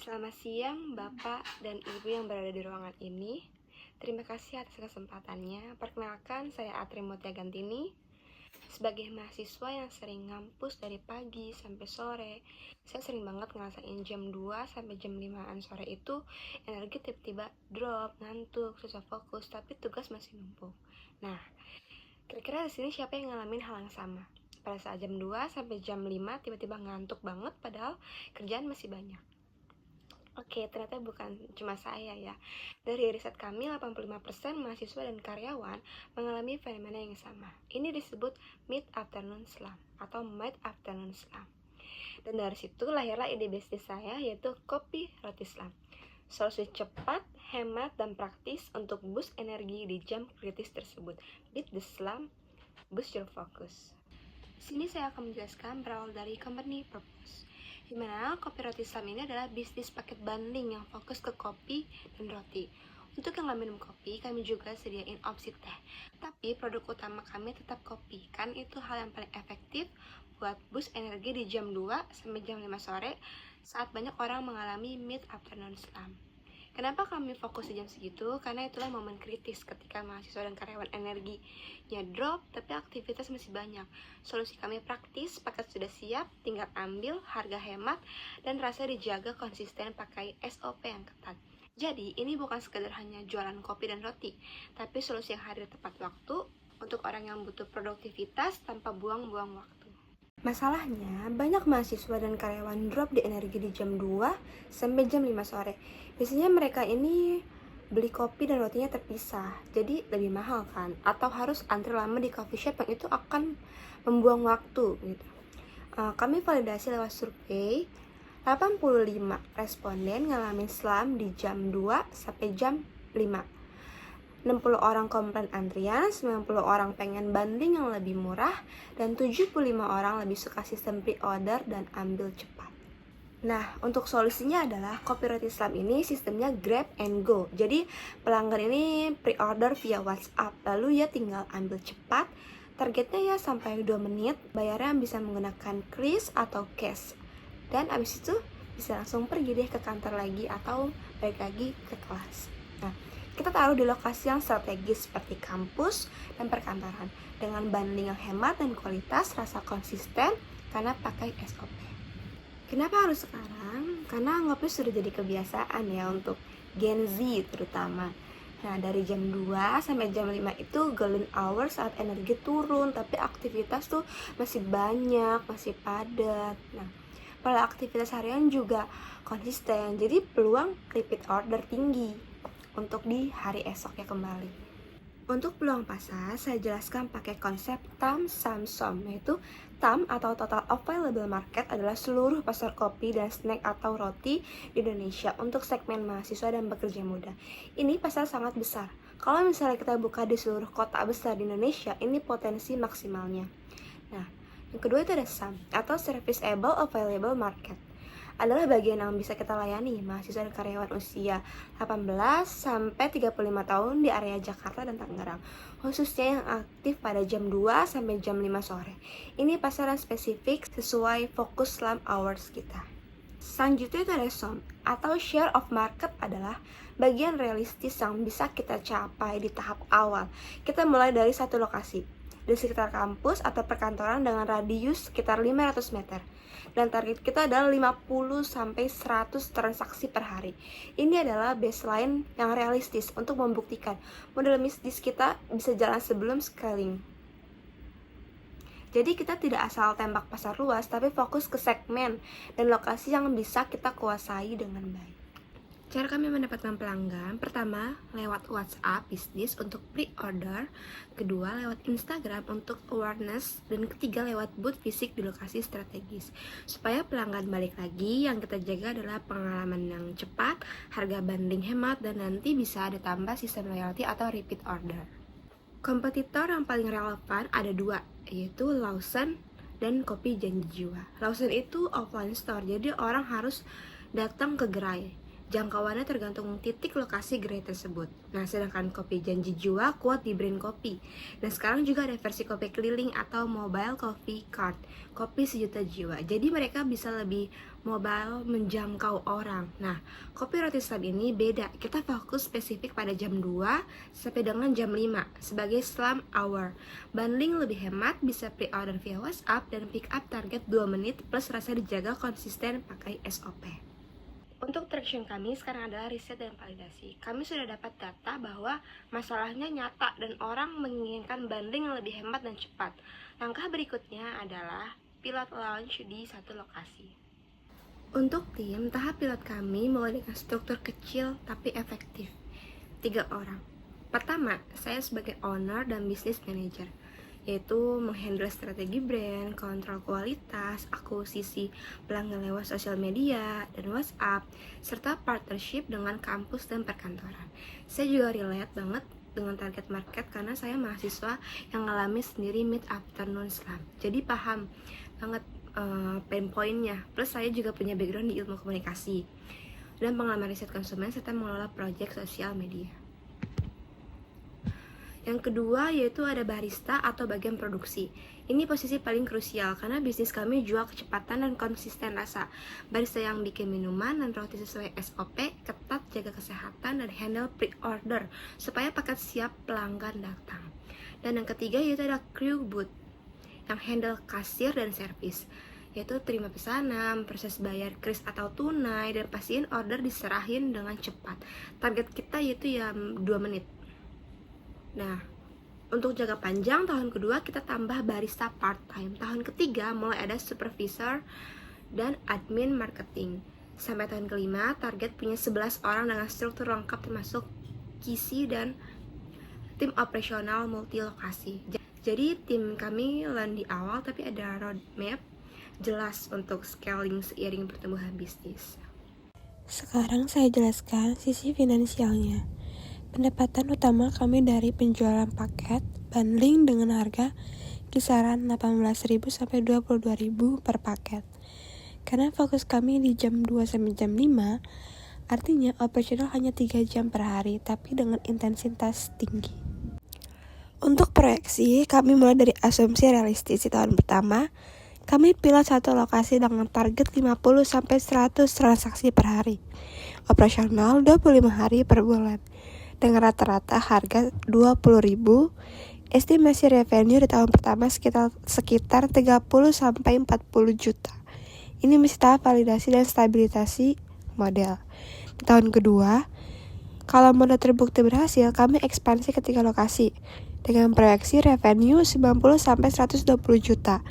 Selamat siang, Bapak dan Ibu yang berada di ruangan ini. Terima kasih atas kesempatannya. Perkenalkan, saya Atri Mutia Gantini. Sebagai mahasiswa yang sering ngampus dari pagi sampai sore, saya sering banget ngerasain jam 2 sampai jam 5-an sore itu energi tiba-tiba drop, ngantuk, susah fokus, tapi tugas masih numpuk. Nah, kira-kira di sini siapa yang ngalamin hal yang sama? Pada saat jam 2 sampai jam 5 tiba-tiba ngantuk banget padahal kerjaan masih banyak. Oke, ternyata bukan cuma saya ya. Dari riset kami, 85% mahasiswa dan karyawan mengalami fenomena yang sama. Ini disebut mid-afternoon slump atau mid-afternoon slump. Dan dari situ lahirlah ide bisnis saya, yaitu kopi roti slump. Solusi cepat, hemat, dan praktis untuk boost energi di jam kritis tersebut. Beat the slump, boost your focus. Sini saya akan menjelaskan berawal dari company purpose, di mana kopi roti Islam ini adalah bisnis paket bundling yang fokus ke kopi dan roti. Untuk yang nggak minum kopi, kami juga sediain opsi teh. Tapi produk utama kami tetap kopi, kan itu hal yang paling efektif buat boost energi di jam 2 sampai jam 5 sore saat banyak orang mengalami mid-afternoon slump. Kenapa kami fokus di jam segitu? Karena itulah momen kritis ketika mahasiswa dan karyawan energinya drop, tapi aktivitas masih banyak. Solusi kami praktis, paket sudah siap, tinggal ambil, harga hemat, dan rasa dijaga konsisten pakai SOP yang ketat. Jadi, ini bukan sekedar hanya jualan kopi dan roti, tapi solusi yang hadir tepat waktu untuk orang yang butuh produktivitas tanpa buang-buang waktu. Masalahnya, banyak mahasiswa dan karyawan drop di energi di jam 2 sampai jam 5 sore. Biasanya mereka ini beli kopi dan rotinya terpisah, jadi lebih mahal kan? Atau harus antri lama di coffee shop yang itu akan membuang waktu gitu. Kami validasi lewat survei, 85 responden ngalamin slump di jam 2 sampai jam 5. 60 orang komplain antrian, 90 orang pengen banding yang lebih murah, dan 75 orang lebih suka sistem pre-order dan ambil cepat. Nah, untuk solusinya adalah kopi roti Islam ini sistemnya grab and go. Jadi, pelanggan ini pre-order via WhatsApp, lalu ya tinggal ambil cepat. Targetnya ya sampai 2 menit, bayarnya bisa menggunakan kris atau cash. Dan abis itu bisa langsung pergi deh ke kantor lagi atau balik lagi ke kelas. Nah, kita taruh di lokasi yang strategis seperti kampus dan perkantoran dengan bundling yang hemat dan kualitas, rasa konsisten karena pakai SOP. Kenapa harus sekarang? Karena ngopi sudah jadi kebiasaan ya untuk Gen Z terutama. Nah, dari jam 2 sampai jam 5 itu golden hour saat energi turun, tapi aktivitas tuh masih banyak, masih padat. Nah, pola aktivitas harian juga konsisten, jadi peluang repeat order tinggi untuk di hari esoknya kembali. Untuk peluang pasar, saya jelaskan pakai konsep TAM SAM-SOM, yaitu TAM atau Total Available Market adalah seluruh pasar kopi dan snack atau roti di Indonesia untuk segmen mahasiswa dan pekerja muda. Ini pasar sangat besar. Kalau misalnya kita buka di seluruh kota besar di Indonesia, ini potensi maksimalnya. Nah, yang kedua itu ada SAM atau Serviceable Available Market. Adalah bagian yang bisa kita layani mahasiswa dan karyawan usia 18 sampai 35 tahun di area Jakarta dan Tangerang, khususnya yang aktif pada jam 2 sampai jam 5 sore. Ini pasaran spesifik sesuai fokus slump hours kita. Selanjutnya itu ada SOM atau Share of Market adalah bagian realistis yang bisa kita capai di tahap awal. Kita mulai dari satu lokasi di sekitar kampus atau perkantoran dengan radius sekitar 500 meter. Dan target kita adalah 50 sampai 100 transaksi per hari. Ini adalah baseline yang realistis untuk membuktikan model bisnis kita bisa jalan sebelum scaling. Jadi kita tidak asal tembak pasar luas, tapi fokus ke segmen dan lokasi yang bisa kita kuasai dengan baik. Cara kami mendapatkan pelanggan, pertama lewat WhatsApp bisnis untuk pre-order, kedua lewat Instagram untuk awareness, dan ketiga lewat booth fisik di lokasi strategis. Supaya pelanggan balik lagi, yang kita jaga adalah pengalaman yang cepat, harga banding hemat, dan nanti bisa ditambah sistem loyalty atau repeat order. Kompetitor yang paling relevan ada dua, yaitu Lawson dan Kopi Janji Jiwa. Lawson itu offline store, jadi orang harus datang ke gerai. Jangkauannya tergantung titik lokasi gerai tersebut. Nah, sedangkan kopi Janji Jiwa kuat di brand kopi. Dan sekarang juga ada versi kopi keliling atau mobile coffee cart, kopi sejuta jiwa. Jadi mereka bisa lebih mobile menjangkau orang. Nah, kopi roti slam ini beda. Kita fokus spesifik pada jam 2 sampai dengan jam 5 sebagai slam hour. Bundling lebih hemat, bisa pre-order via WhatsApp dan pick up target 2 menit plus rasa dijaga konsisten pakai SOP. Untuk traction kami sekarang adalah riset dan validasi. Kami sudah dapat data bahwa masalahnya nyata dan orang menginginkan bundling yang lebih hemat dan cepat. Langkah berikutnya adalah pilot launch di satu lokasi. Untuk tim, tahap pilot kami mulai dengan struktur kecil tapi efektif. 3 orang. Pertama, saya sebagai owner dan business manager, yaitu menghandle strategi brand, kontrol kualitas, akuisisi pelanggan lewat sosial media dan WhatsApp, serta partnership dengan kampus dan perkantoran. Saya juga relate banget dengan target market karena saya mahasiswa yang ngalami sendiri mid afternoon slam. Jadi paham banget pain point-nya. Plus saya juga punya background di ilmu komunikasi dan pengalaman riset konsumen serta mengelola proyek sosial media. Yang kedua yaitu ada barista atau bagian produksi. Ini posisi paling krusial karena bisnis kami jual kecepatan dan konsisten rasa. Barista yang bikin minuman dan roti sesuai SOP, ketat jaga kesehatan dan handle pre-order supaya paket siap pelanggan datang. Dan yang ketiga yaitu ada crew booth yang handle kasir dan servis, yaitu terima pesanan, proses bayar kris atau tunai, dan pastiin order diserahin dengan cepat. Target kita yaitu ya 2 menit. Nah, untuk jangka panjang tahun kedua kita tambah barista part-time. Tahun ketiga mulai ada supervisor dan admin marketing. Sampai tahun kelima target punya 11 orang dengan struktur lengkap termasuk QC dan tim operasional multi lokasi. Jadi tim kami learn di awal tapi ada roadmap jelas untuk scaling seiring pertumbuhan bisnis. Sekarang saya jelaskan sisi finansialnya. Pendapatan utama kami dari penjualan paket bundling dengan harga kisaran 18.000 sampai 22.000 per paket. Karena fokus kami di jam 2 sampai jam 5, artinya operasional hanya 3 jam per hari tapi dengan intensitas tinggi. Untuk proyeksi, kami mulai dari asumsi realistis di tahun pertama. Kami pilot satu lokasi dengan target 50 sampai 100 transaksi per hari. Operasional 25 hari per bulan. Dengan rata-rata harga 20.000, estimasi revenue di tahun pertama sekitar 30 sampai 40 juta. Ini masih tahap validasi dan stabilisasi model. Di tahun kedua, kalau model terbukti berhasil, kami ekspansi ke 3 lokasi dengan proyeksi revenue 90 sampai 120 juta.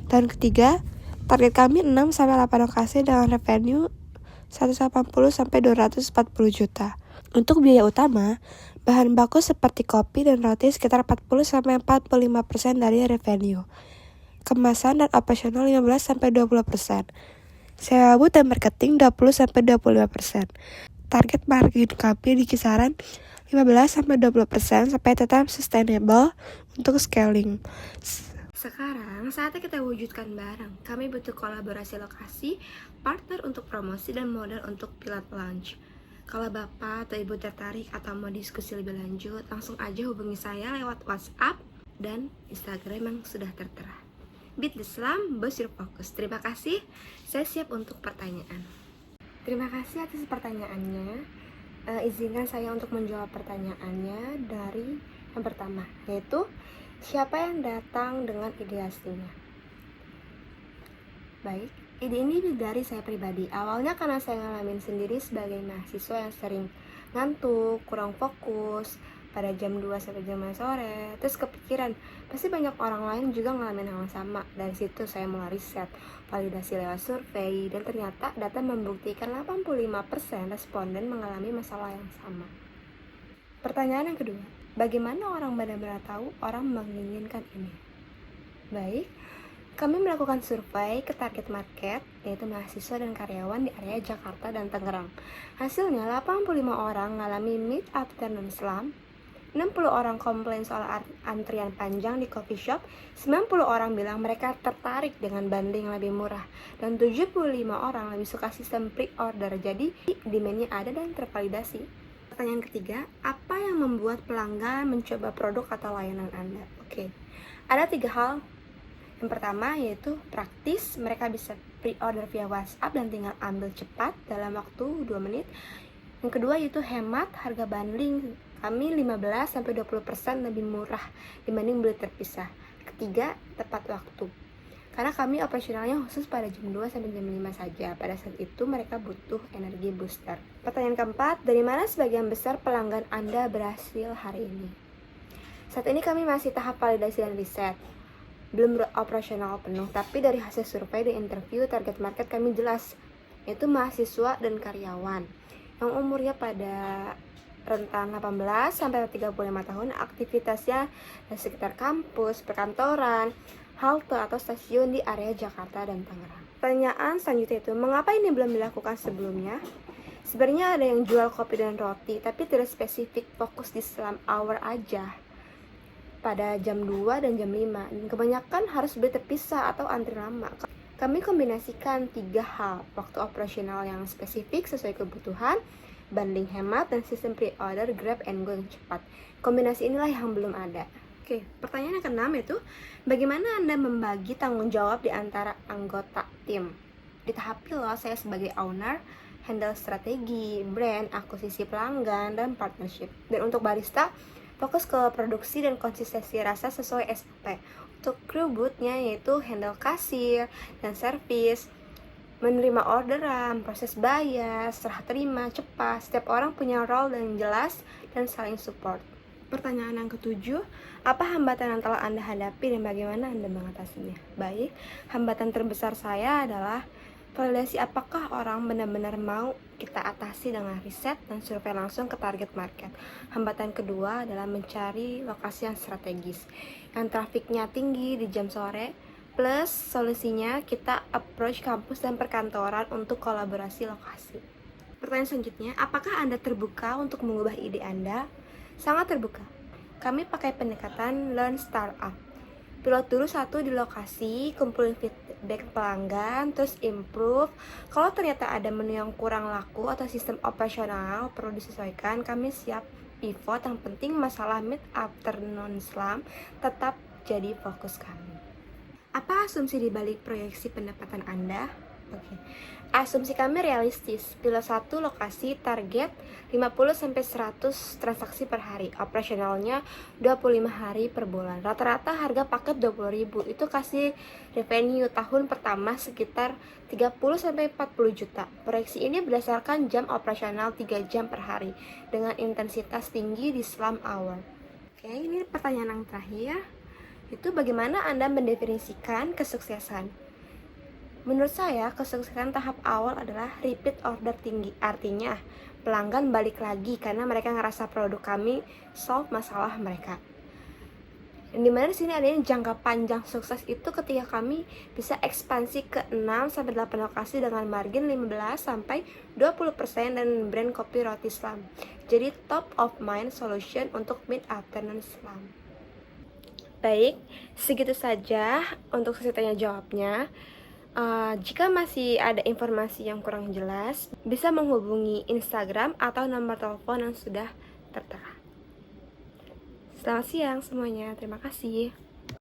Tahun ketiga, target kami 6 sampai 8 lokasi dengan revenue 180 sampai 240 juta. Untuk biaya utama, bahan baku seperti kopi dan roti sekitar 40 sampai 45% dari revenue. Kemasan dan operasional 15 sampai 20%. Sewa booth dan marketing 20 sampai 25%. Target margin kami di kisaran 15 sampai 20% sampai tetap sustainable untuk scaling. Sekarang saatnya kita wujudkan bareng. Kami butuh kolaborasi lokasi, partner untuk promosi dan modal untuk pilot launch. Kalau Bapak atau Ibu tertarik atau mau diskusi lebih lanjut, langsung aja hubungi saya lewat WhatsApp dan Instagram yang sudah tertera. Beat the Slam, boost your focus. Terima kasih, saya siap untuk pertanyaan. Terima kasih atas pertanyaannya. Izinkan saya untuk menjawab pertanyaannya dari yang pertama, yaitu siapa yang datang dengan ide aslinya? Baik, ide ini dari saya pribadi. Awalnya karena saya ngalamin sendiri sebagai mahasiswa yang sering ngantuk, kurang fokus pada jam 2 sampai jam 5 sore. Terus kepikiran, pasti banyak orang lain juga ngalamin hal yang sama. Dari situ saya mulai riset, validasi lewat survei, dan ternyata data membuktikan 85% responden mengalami masalah yang sama. Pertanyaan yang kedua, bagaimana orang benar-benar tahu orang menginginkan ini? Baik, kami melakukan survei ke target market, yaitu mahasiswa dan karyawan di area Jakarta dan Tangerang. Hasilnya 85 orang mengalami mid afternoon slump, 60 orang komplain soal antrian panjang di coffee shop, 90 orang bilang mereka tertarik dengan bundling yang lebih murah, dan 75 orang lebih suka sistem pre-order, jadi demand-nya ada dan tervalidasi. Pertanyaan ketiga, apa yang membuat pelanggan mencoba produk atau layanan Anda? Oke, ada 3 hal. Yang pertama yaitu praktis, mereka bisa pre-order via WhatsApp dan tinggal ambil cepat dalam waktu 2 menit. Yang kedua yaitu hemat, harga bundling kami 15-20% lebih murah dibanding beli terpisah. Ketiga, tepat waktu. Karena kami operasionalnya khusus pada jam 2 sampai jam 5 saja. Pada saat itu mereka butuh energi booster. Pertanyaan keempat, dari mana sebagian besar pelanggan Anda berhasil hari ini? Saat ini kami masih tahap validasi dan riset. Belum operasional penuh, tapi dari hasil survei dan interview target market kami jelas, yaitu mahasiswa dan karyawan yang umurnya pada rentang 18 sampai 35 tahun, aktivitasnya di sekitar kampus, perkantoran, halte atau stasiun di area Jakarta dan Tangerang. Pertanyaan selanjutnya itu, mengapa ini belum dilakukan sebelumnya? Sebenarnya ada yang jual kopi dan roti, tapi tidak spesifik, fokus di Slam Hour aja pada jam 2 dan jam 5. Dan kebanyakan harus beli terpisah atau antri lama. Kami kombinasikan 3 hal, waktu operasional yang spesifik sesuai kebutuhan, bundling hemat, dan sistem pre-order grab and go yang cepat. Kombinasi inilah yang belum ada. Oke, pertanyaan yang keenam itu, bagaimana Anda membagi tanggung jawab di antara anggota tim? Di tahap pilot, saya sebagai owner handle strategi, brand, akuisisi pelanggan, dan partnership. Dan untuk barista, fokus ke produksi dan konsistensi rasa sesuai SOP. Untuk crew booth-nya yaitu handle kasir dan servis, menerima orderan, proses bayar, serah terima, cepat. Setiap orang punya role yang jelas dan saling support. Pertanyaan yang ketujuh, apa hambatan yang telah Anda hadapi dan bagaimana Anda mengatasinya? Baik, hambatan terbesar saya adalah validasi apakah orang benar-benar mau kita atasi dengan riset dan survei langsung ke target market. Hambatan kedua adalah mencari lokasi yang strategis, yang trafiknya tinggi di jam sore, plus solusinya kita approach kampus dan perkantoran untuk kolaborasi lokasi. Pertanyaan selanjutnya, apakah Anda terbuka untuk mengubah ide Anda? Sangat terbuka. Kami pakai pendekatan Learn Startup. Pilot dulu 1 di lokasi, kumpulin feedback pelanggan, terus improve. Kalau ternyata ada menu yang kurang laku atau sistem operasional perlu disesuaikan, kami siap pivot. Yang penting masalah mid afternoon slam tetap jadi fokus kami. Apa asumsi di balik proyeksi pendapatan Anda? Oke. Asumsi kami realistis. Pilot 1 lokasi target 50-100 transaksi per hari. Operasionalnya 25 hari per bulan. Rata-rata harga paket 20.000. Itu kasih revenue tahun pertama sekitar 30-40 juta. Proyeksi ini berdasarkan jam operasional 3 jam per hari dengan intensitas tinggi di Slam Hour. Oke, ini pertanyaan yang terakhir. Itu bagaimana Anda mendefinisikan kesuksesan? Menurut saya, kesuksesan tahap awal adalah repeat order tinggi. Artinya, pelanggan balik lagi karena mereka ngerasa produk kami solve masalah mereka. Dan dimana di sini adanya jangka panjang sukses itu ketika kami bisa ekspansi ke 6-8 lokasi dengan margin 15-20% dan brand kopi roti Slam. Jadi top of mind solution untuk mid afternoon Slam. Baik, segitu saja untuk sesi tanya jawabnya. Jika masih ada informasi yang kurang jelas, bisa menghubungi Instagram atau nomor telepon yang sudah tertera. Selamat siang semuanya, terima kasih.